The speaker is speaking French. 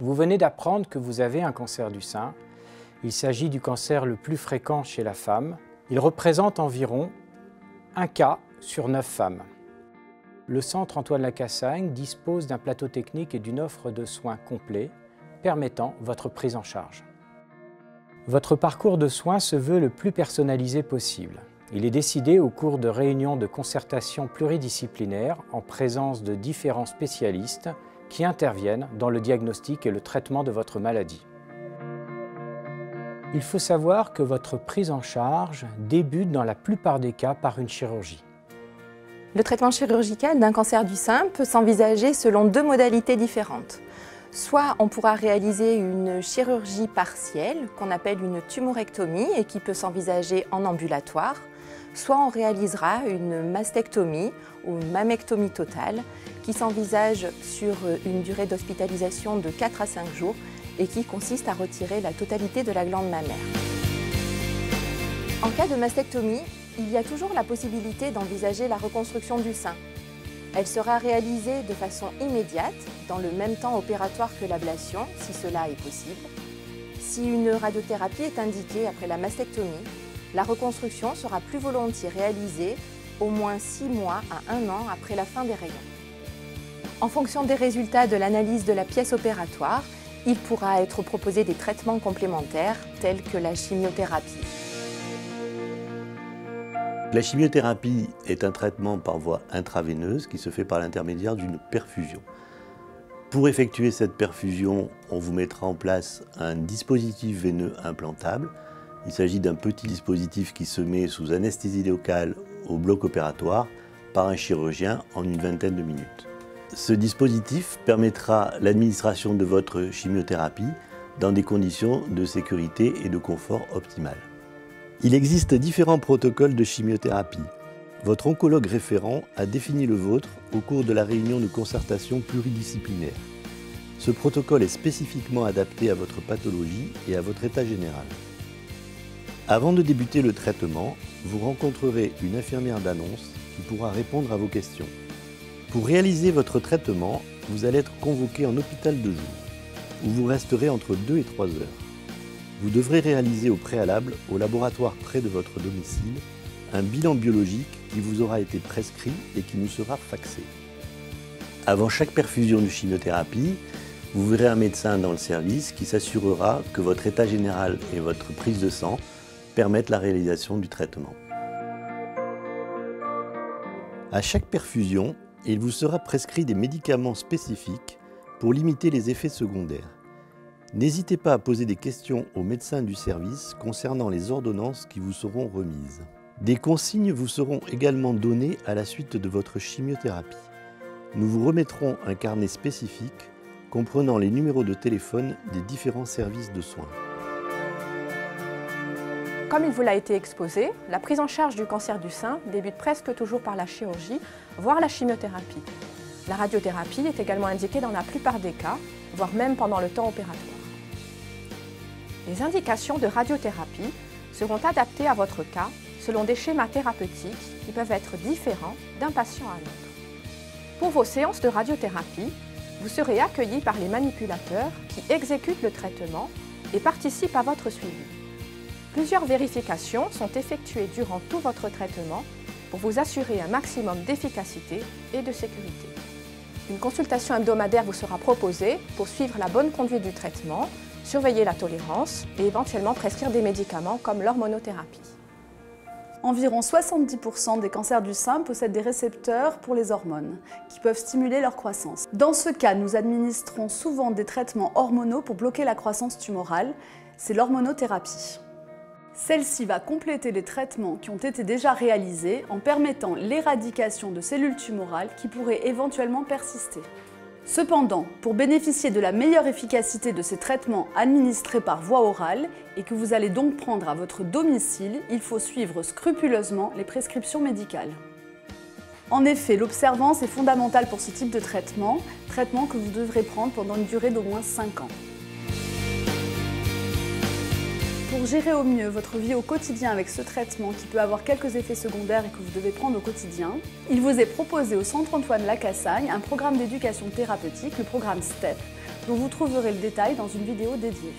Vous venez d'apprendre que vous avez un cancer du sein. Il s'agit du cancer le plus fréquent chez la femme. Il représente environ 1 cas sur 9 femmes. Le Centre Antoine Lacassagne dispose d'un plateau technique et d'une offre de soins complets permettant votre prise en charge. Votre parcours de soins se veut le plus personnalisé possible. Il est décidé au cours de réunions de concertation pluridisciplinaires en présence de différents spécialistes qui interviennent dans le diagnostic et le traitement de votre maladie. Il faut savoir que votre prise en charge débute dans la plupart des cas par une chirurgie. Le traitement chirurgical d'un cancer du sein peut s'envisager selon 2 modalités différentes. Soit on pourra réaliser une chirurgie partielle, qu'on appelle une tumorectomie et qui peut s'envisager en ambulatoire, soit on réalisera une mastectomie ou une mammectomie totale qui s'envisage sur une durée d'hospitalisation de 4 à 5 jours et qui consiste à retirer la totalité de la glande mammaire. En cas de mastectomie, il y a toujours la possibilité d'envisager la reconstruction du sein. Elle sera réalisée de façon immédiate, dans le même temps opératoire que l'ablation, si cela est possible. Si une radiothérapie est indiquée après la mastectomie, la reconstruction sera plus volontiers réalisée au moins 6 mois à 1 an après la fin des rayons. En fonction des résultats de l'analyse de la pièce opératoire, il pourra être proposé des traitements complémentaires tels que la chimiothérapie. La chimiothérapie est un traitement par voie intraveineuse qui se fait par l'intermédiaire d'une perfusion. Pour effectuer cette perfusion, on vous mettra en place un dispositif veineux implantable. Il s'agit d'un petit dispositif qui se met sous anesthésie locale au bloc opératoire par un chirurgien en une vingtaine de minutes. Ce dispositif permettra l'administration de votre chimiothérapie dans des conditions de sécurité et de confort optimales. Il existe différents protocoles de chimiothérapie. Votre oncologue référent a défini le vôtre au cours de la réunion de concertation pluridisciplinaire. Ce protocole est spécifiquement adapté à votre pathologie et à votre état général. Avant de débuter le traitement, vous rencontrerez une infirmière d'annonce qui pourra répondre à vos questions. Pour réaliser votre traitement, vous allez être convoqué en hôpital de jour, où vous resterez entre 2 et 3 heures. Vous devrez réaliser au préalable, au laboratoire près de votre domicile, un bilan biologique qui vous aura été prescrit et qui nous sera faxé. Avant chaque perfusion de chimiothérapie, vous verrez un médecin dans le service qui s'assurera que votre état général et votre prise de sang permettent la réalisation du traitement. À chaque perfusion, il vous sera prescrit des médicaments spécifiques pour limiter les effets secondaires. N'hésitez pas à poser des questions au médecin du service concernant les ordonnances qui vous seront remises. Des consignes vous seront également données à la suite de votre chimiothérapie. Nous vous remettrons un carnet spécifique comprenant les numéros de téléphone des différents services de soins. Comme il vous l'a été exposé, la prise en charge du cancer du sein débute presque toujours par la chirurgie, voire la chimiothérapie. La radiothérapie est également indiquée dans la plupart des cas, voire même pendant le temps opératoire. Les indications de radiothérapie seront adaptées à votre cas selon des schémas thérapeutiques qui peuvent être différents d'un patient à l'autre. Pour vos séances de radiothérapie, vous serez accueillis par les manipulateurs qui exécutent le traitement et participent à votre suivi. Plusieurs vérifications sont effectuées durant tout votre traitement pour vous assurer un maximum d'efficacité et de sécurité. Une consultation hebdomadaire vous sera proposée pour suivre la bonne conduite du traitement, surveiller la tolérance et éventuellement prescrire des médicaments comme l'hormonothérapie. Environ 70% des cancers du sein possèdent des récepteurs pour les hormones, qui peuvent stimuler leur croissance. Dans ce cas, nous administrons souvent des traitements hormonaux pour bloquer la croissance tumorale, c'est l'hormonothérapie. Celle-ci va compléter les traitements qui ont été déjà réalisés en permettant l'éradication de cellules tumorales qui pourraient éventuellement persister. Cependant, pour bénéficier de la meilleure efficacité de ces traitements administrés par voie orale et que vous allez donc prendre à votre domicile, il faut suivre scrupuleusement les prescriptions médicales. En effet, l'observance est fondamentale pour ce type de traitement que vous devrez prendre pendant une durée d'au moins 5 ans. Pour gérer au mieux votre vie au quotidien avec ce traitement qui peut avoir quelques effets secondaires et que vous devez prendre au quotidien, il vous est proposé au Centre Antoine Lacassagne un programme d'éducation thérapeutique, le programme STEP, dont vous trouverez le détail dans une vidéo dédiée.